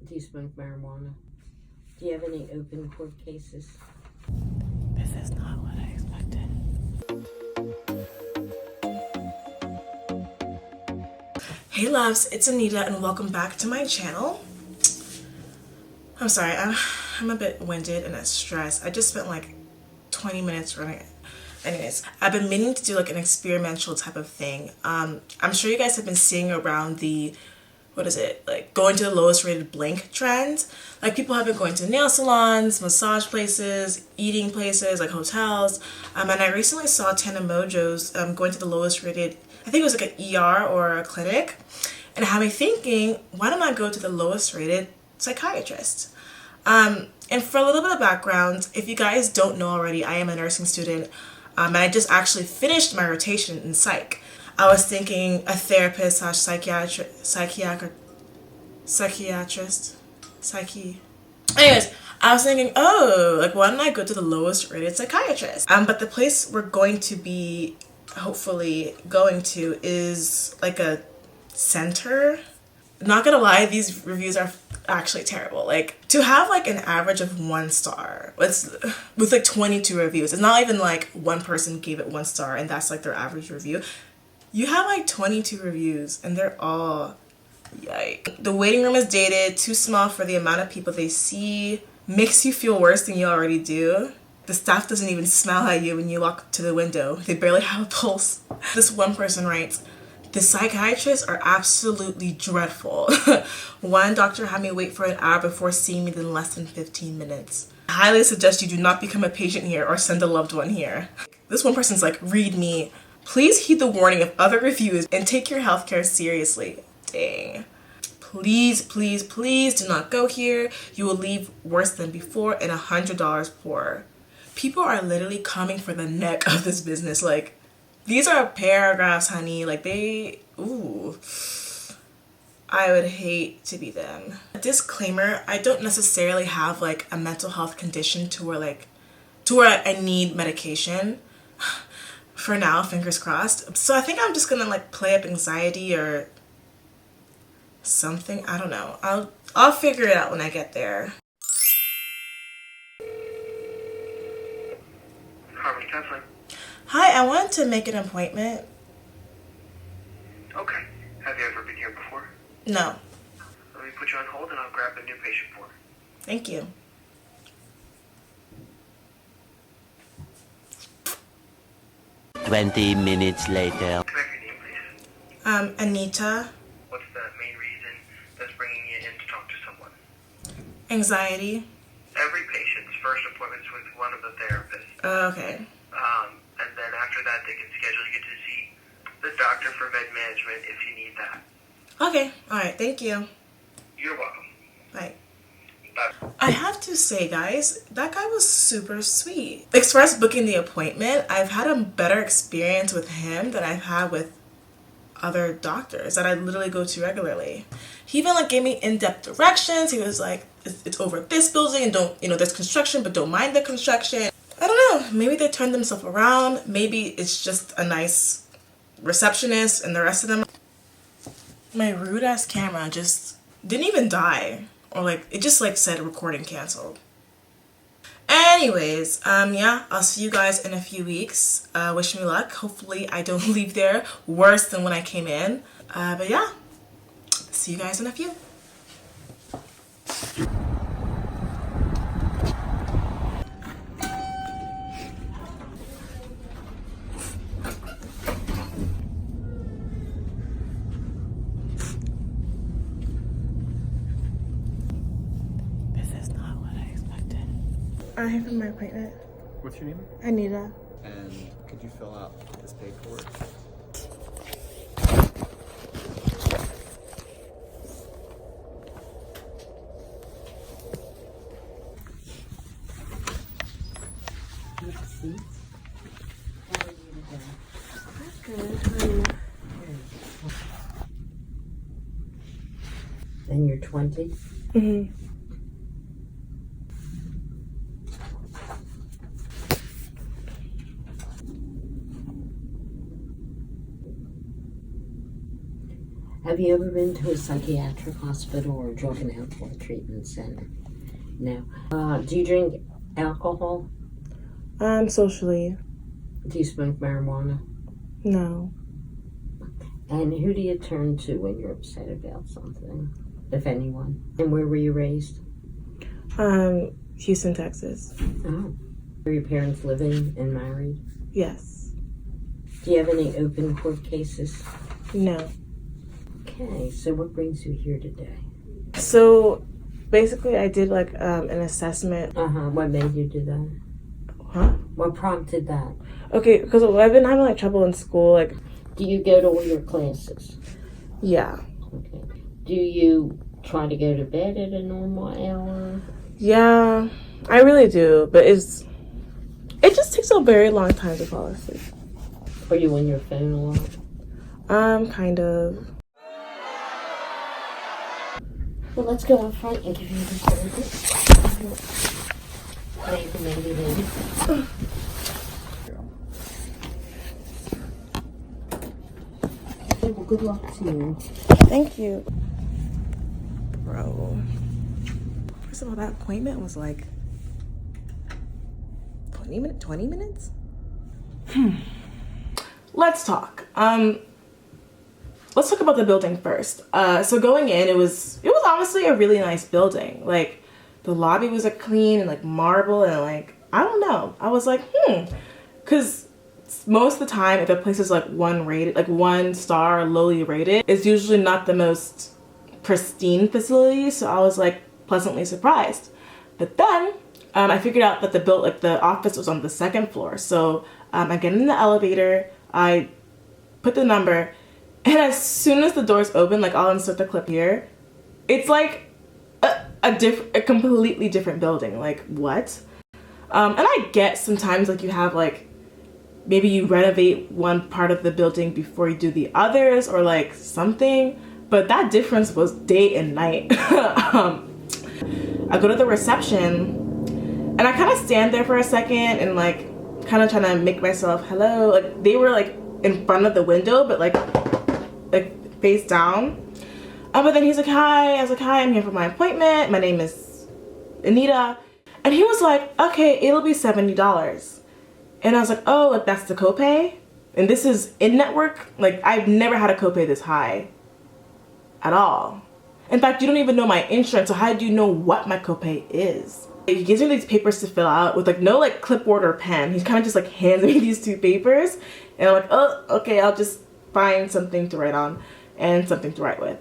Do you smoke marijuana? Do you have any open court cases? This is not what I expected. Hey loves, it's Anita and welcome back to my channel. I'm sorry, I'm a bit winded and stressed. I just spent like 20 minutes running. Anyways, I've been meaning to do like an experimental type of thing. I'm sure you guys have been seeing around the, what is it, like going to the lowest rated blank trend. Like people have been going to nail salons, massage places, eating places, like hotels. And I recently saw Tana Mojo's going to the lowest rated, I think it was like an ER or a clinic. And it had me thinking, why don't I go to the lowest rated psychiatrist? And for a little bit of background, if you guys don't know already, I am a nursing student, and I just actually finished my rotation in psych. I was thinking a therapist slash psychiatrist. Anyways, I was thinking, oh, like why don't I go to the lowest rated psychiatrist? But the place we're going to be hopefully going to is like a center. Not gonna lie, these reviews are actually terrible. Like to have like an average of 1 star with like 22 reviews, it's not even like one person gave it 1 star and that's like their average review. You have like 22 reviews and they're all yike. The waiting room is dated, too small for the amount of people they see, makes you feel worse than you already do. The staff doesn't even smile at you when you walk to the window. They barely have a pulse. This one person writes, "The psychiatrists are absolutely dreadful. One doctor had me wait for an hour before seeing me in less than 15 minutes. I highly suggest you do not become a patient here or send a loved one here." This one person's like, "Read me. Please heed the warning of other reviews and take your healthcare seriously." Dang. Please, please, please do not go here. You will leave worse than before and $100 poorer. People are literally coming for the neck of this business. Like, these are paragraphs, honey. Like ooh. I would hate to be them. Disclaimer, I don't necessarily have like a mental health condition to where I need medication. For now, fingers crossed. So I think I'm just gonna like play up anxiety or something. I don't know. I'll figure it out when I get there. Harmony Counseling. Hi, I wanted to make an appointment. Okay. Have you ever been here before? No. Let me put you on hold and I'll grab a new patient form. Thank you. 20 minutes later. Can I have your name, please? Anita. What's the main reason that's bringing you in to talk to someone? Anxiety. Every patient's first appointment's with one of the therapists. Okay. And then after that, they can schedule you to see the doctor for med management if you need that. Okay. Alright, thank you. You're welcome. Bye. Bye. I have to say, guys, that guy was super sweet. As far as booking the appointment, I've had a better experience with him than I've had with other doctors that I literally go to regularly. He even like gave me in-depth directions. He was like, it's over this building and don't, there's construction, but don't mind the construction. I don't know, maybe they turned themselves around. Maybe it's just a nice receptionist and the rest of them. My rude ass camera just didn't even die. Or like, it just like said recording canceled. Anyways, yeah, I'll see you guys in a few weeks. Wish me luck. Hopefully I don't leave there worse than when I came in. But yeah, see you guys in a few. I have my appointment. What's your name? Anita. And could you fill out this paperwork? And you're 20? Mm-hmm. Have you ever been to a psychiatric hospital or drug and alcohol treatment center? No. Do you drink alcohol? Socially. Do you smoke marijuana? No. And who do you turn to when you're upset about something, if anyone? And where were you raised? Houston, Texas. Oh. Were your parents living and married? Yes. Do you have any open court cases? No. Okay, so what brings you here today? So basically I did like an assessment. What made you do that? Huh? What prompted that? Okay, because I've been having like trouble in school. Like, Do you go to all your classes? yeah. Okay. Do you try to go to bed at a normal hour? Yeah, I really do. But it just takes a very long time to fall asleep. Are you on your phone a lot? Kind of. Well, let's go up front and give you the service. Maybe. Okay, well, good luck to you. Thank you. Bro. First of all, that appointment was like 20 minutes? Let's talk. Let's talk about the building first. So going in, it was honestly a really nice building. Like, the lobby was like clean and like marble and like, I don't know. I was like, because most of the time, if a place is like 1 star, lowly rated, it's usually not the most pristine facility. So I was like pleasantly surprised. But then I figured out that the office was on the 2nd floor. So I get in the elevator, I put the number, and as soon as the doors open, like I'll insert the clip here, it's like a completely different building. Like, what? And I get sometimes like you have like, maybe you renovate one part of the building before you do the others or like something, but that difference was day and night. I go to the reception and I kind of stand there for a second and like kind of trying to make myself hello. Like, they were like in front of the window, but like face down. But then he's like, hi. I was like, hi, I'm here for my appointment. My name is Anita. And he was like, okay, it'll be $70. And I was like, oh, like that's the copay? And this is in-network? Like, I've never had a copay this high at all. In fact, you don't even know my insurance, so how do you know what my copay is? He gives me these papers to fill out with like no like clipboard or pen. He's kind of just like hands me these 2 papers. And I'm like, oh, okay, I'll just find something to write on and something to write with.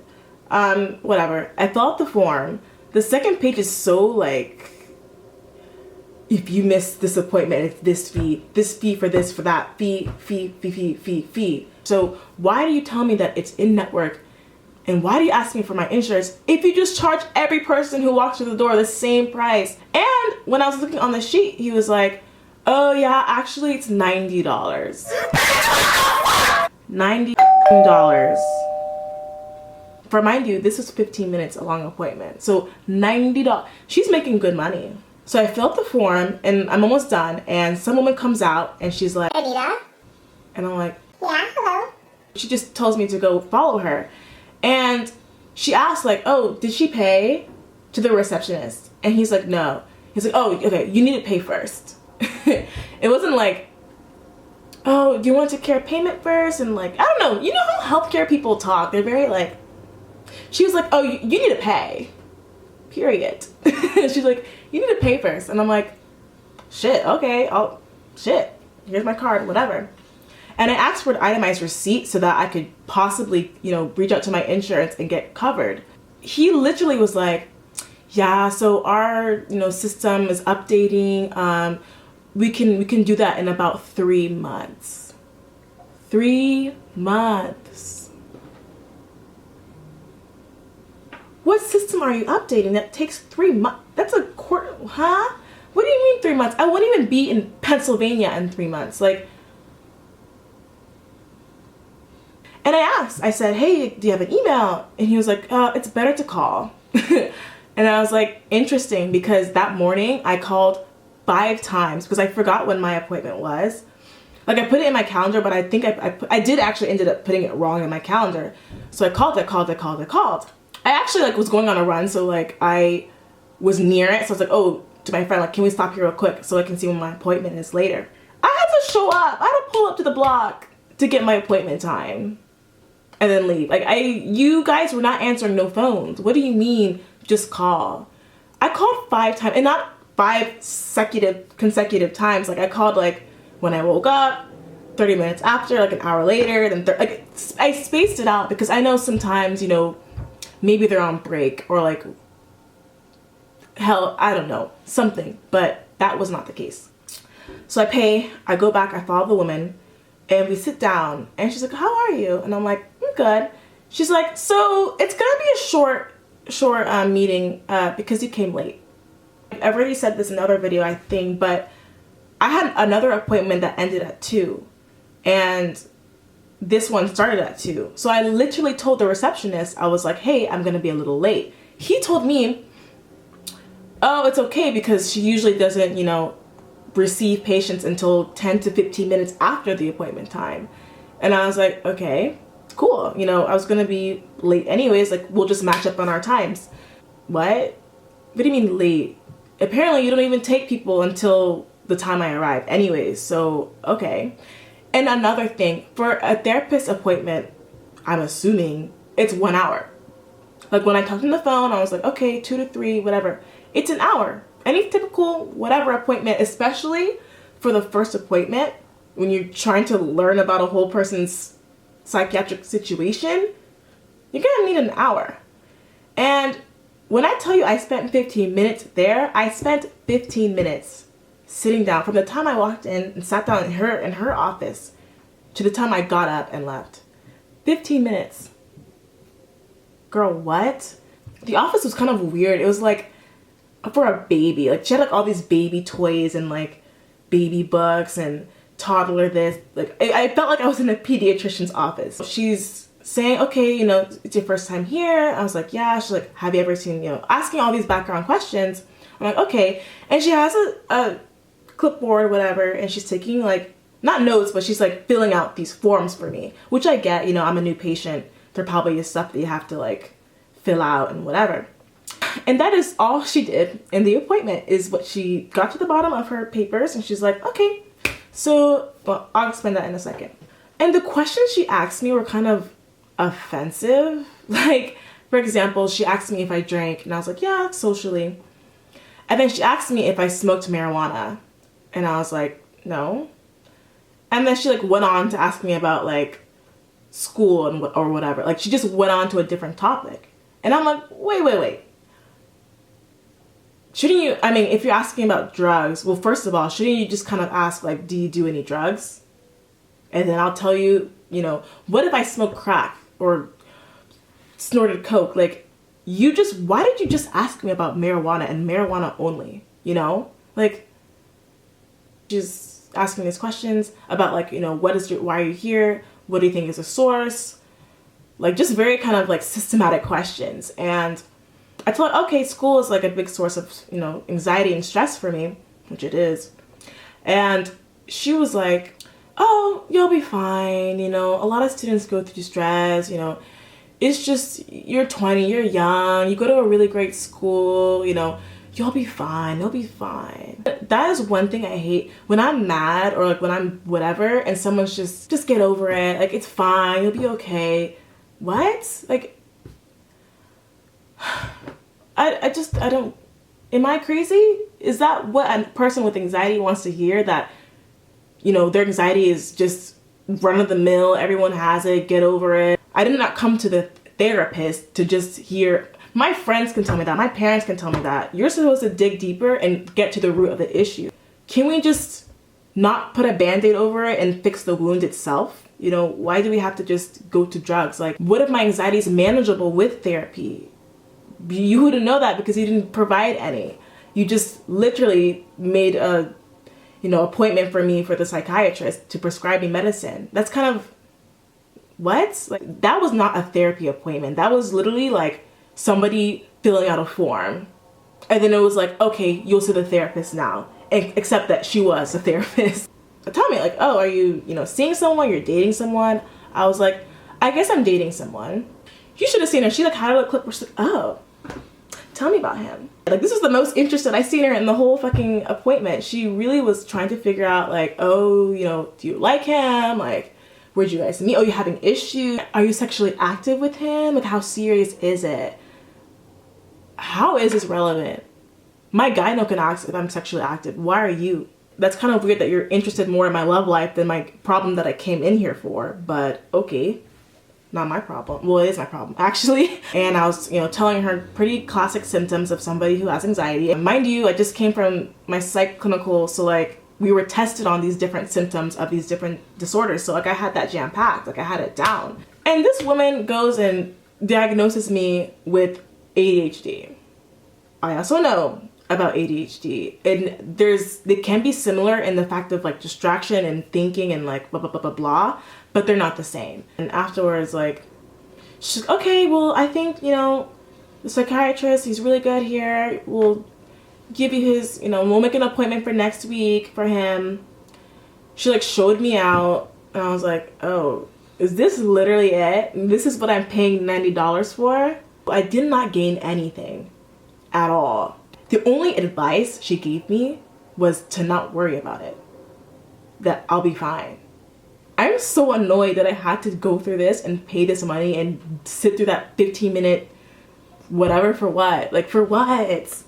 Whatever. I fill out the form. The 2nd page is so like, if you miss this appointment, it's this fee for this, for that, fee. So why do you tell me that it's in network? And why do you ask me for my insurance if you just charge every person who walks through the door the same price? And when I was looking on the sheet, he was like, oh yeah, actually it's $90. $90. For mind you, this was 15 minutes a long appointment. So $90. She's making good money. So I fill out the form and I'm almost done, and some woman comes out and she's like, Anita? And I'm like, yeah, hello. She just tells me to go follow her. And she asked like, oh, did she pay? To the receptionist. And he's like, no. He's like, oh, okay, you need to pay first. It wasn't like, oh, do you want to care payment first? And like, I don't know. You know how healthcare people talk. They're very like, she was like, oh, you need to pay. Period. She's like, you need to pay first. And I'm like, shit, okay, shit, here's my card, whatever. And I asked for an itemized receipt so that I could possibly, reach out to my insurance and get covered. He literally was like, yeah, so our, system is updating. We can do that in about 3 months. 3 months. What system are you updating that takes 3 months? That's a quarter, huh? What do you mean 3 months? I wouldn't even be in Pennsylvania in 3 months. Like, and I asked, I said, hey, do you have an email? And he was like, it's better to call. And I was like, interesting, because that morning I called 5 times because I forgot when my appointment was. Like, I put it in my calendar, but I think I did actually ended up putting it wrong in my calendar. So I called. I actually like was going on a run, so like I was near it. So I was like, oh, to my friend, like, can we stop here real quick so I can see when my appointment is later? I had to show up. I had to pull up to the block to get my appointment time and then leave. Like, you guys were not answering no phones. What do you mean just call? I called 5 times, and not 5 consecutive times. Like, I called like when I woke up, 30 minutes after, like an hour later, then like I spaced it out because I know sometimes, you know, maybe they're on break or like, hell, I don't know, something, but that was not the case. So I pay, I go back, I follow the woman, and we sit down, and she's like, how are you? And I'm like, I'm good. She's like, so it's gonna be a short meeting because you came late. I've already said this in another video, I think, but I had another appointment that ended at 2, and this one started at 2. So I literally told the receptionist, I was like, hey, I'm gonna be a little late. He told me, oh, it's okay because she usually doesn't, you know, receive patients until 10 to 15 minutes after the appointment time. And I was like, okay, cool. You know, I was gonna be late anyways, like we'll just match up on our times. What do you mean late? Apparently you don't even take people until the time I arrive anyways, so okay. And another thing, for a therapist appointment, I'm assuming it's 1 hour. Like when I talked on the phone, I was like, okay, 2 to 3, whatever. It's an hour. Any typical whatever appointment, especially for the first appointment, when you're trying to learn about a whole person's psychiatric situation, you're gonna need an hour. And when I tell you I spent 15 minutes there, I spent 15 minutes sitting down from the time I walked in and sat down in her office to the time I got up and left. 15 minutes. Girl, what? The office was kind of weird. It was like for a baby. Like she had like all these baby toys and like baby books and toddler this. Like I felt like I was in a pediatrician's office. She's saying, okay, you know, it's your first time here. I was like, yeah. She's like, have you ever seen, you know, asking all these background questions. I'm like, okay. And she has a clipboard, whatever, and she's taking like, not notes, but she's like filling out these forms for me, which I get, you know, I'm a new patient. There probably is stuff that you have to like fill out and whatever. And that is all she did in the appointment, is what she got to the bottom of her papers and she's like, okay, so, well, I'll explain that in a second. And the questions she asked me were kind of offensive. Like, for example, she asked me if I drank and I was like, yeah, socially. And then she asked me if I smoked marijuana. And I was like, no. And then she like went on to ask me about like school and or whatever. Like she just went on to a different topic. And I'm like, wait. Shouldn't you, I mean, if you're asking about drugs, well, first of all, shouldn't you just kind of ask like, do you do any drugs? And then I'll tell you, you know, what if I smoke crack or snorted coke? Like why did you just ask me about marijuana and marijuana only? You know, like, she's asking these questions about like, you know, why are you here? What do you think is the source? Like just very kind of like systematic questions. And I told her, okay, school is like a big source of, you know, anxiety and stress for me, which it is. And she was like, oh, you'll be fine. You know, a lot of students go through stress, you know, it's just, you're 20, you're young, you go to a really great school, you know, you'll be fine, you'll be fine. That is one thing I hate. When I'm mad or like when I'm whatever and someone's just get over it, like it's fine, you'll be okay. What? Like, I don't, am I crazy? Is that what a person with anxiety wants to hear? That, you know, their anxiety is just run of the mill, everyone has it, get over it. I did not come to the therapist to just hear. My friends can tell me that. My parents can tell me that. You're supposed to dig deeper and get to the root of the issue. Can we just not put a band-aid over it and fix the wound itself? You know, why do we have to just go to drugs? Like, what if my anxiety is manageable with therapy? You wouldn't know that because you didn't provide any. You just literally made a, you know, appointment for me for the psychiatrist to prescribe me medicine. That's kind of, what? Like, that was not a therapy appointment. That was literally like somebody filling out a form. And then it was like, okay, you'll see the therapist now. And except that she was a therapist. tell me, like, oh, are you, seeing someone, you're dating someone? I was like, I guess I'm dating someone. You should have seen her. She like had a little clip where she's like, oh, tell me about him. Like, this was the most interested I seen her in the whole fucking appointment. She really was trying to figure out, like, oh, do you like him? Like, where'd you guys meet? Oh, you having issues? Are you sexually active with him? Like, how serious is it? How is this relevant? My gyno can ask if I'm sexually active. Why are you? That's kind of weird that you're interested more in my love life than my problem that I came in here for, but okay. Not my problem. Well, it is my problem, actually. And I was, telling her pretty classic symptoms of somebody who has anxiety. And mind you, I just came from my psych clinical, so like we were tested on these different symptoms of these different disorders. So like I had that jam packed, like I had it down. And this woman goes and diagnoses me with ADHD. I also know about ADHD, and they can be similar in the fact of like distraction and thinking and like blah blah blah blah blah, but they're not the same. And afterwards, like, she's like, okay, well, I think the psychiatrist, he's really good here, we'll give you his, we'll make an appointment for next week for him. She like showed me out, and I was like, oh, is this literally it? This is what I'm paying $90 for? I did not gain anything at all. The only advice she gave me was to not worry about it, that I'll be fine. I'm so annoyed that I had to go through this and pay this money and sit through that 15-minute whatever for what? Like, for what?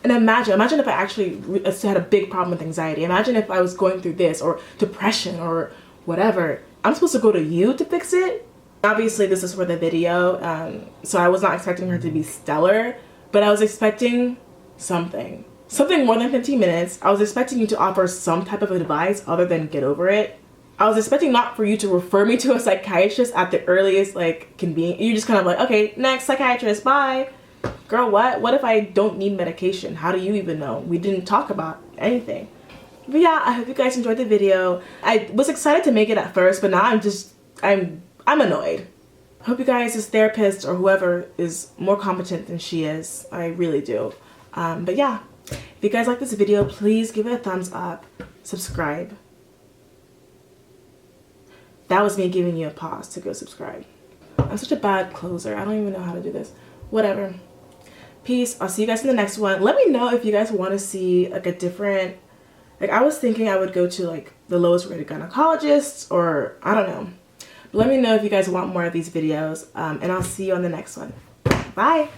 And imagine if I actually had a big problem with anxiety. Imagine if I was going through this, or depression, or whatever. I'm supposed to go to you to fix it? Obviously, this is for the video, so I was not expecting her to be stellar, but I was expecting something more than 15 minutes. I was expecting you to offer some type of advice other than get over it. I was expecting not for you to refer me to a psychiatrist at the earliest like convenient. You just kind of like, okay, next psychiatrist, bye. Girl, what if I don't need medication? How do you even know? We didn't talk about anything. But yeah, I hope you guys enjoyed the video. I was excited to make it at first, but now I'm annoyed. I hope you guys, as therapists or whoever, is more competent than she is. I really do. But yeah, if you guys like this video, please give it a thumbs up, subscribe. That was me giving you a pause to go subscribe. I'm such a bad closer. I don't even know how to do this. Whatever. Peace. I'll see you guys in the next one. Let me know if you guys want to see like a different, like I was thinking I would go to like the lowest rated gynecologist, or I don't know. But let me know if you guys want more of these videos, and I'll see you on the next one. Bye.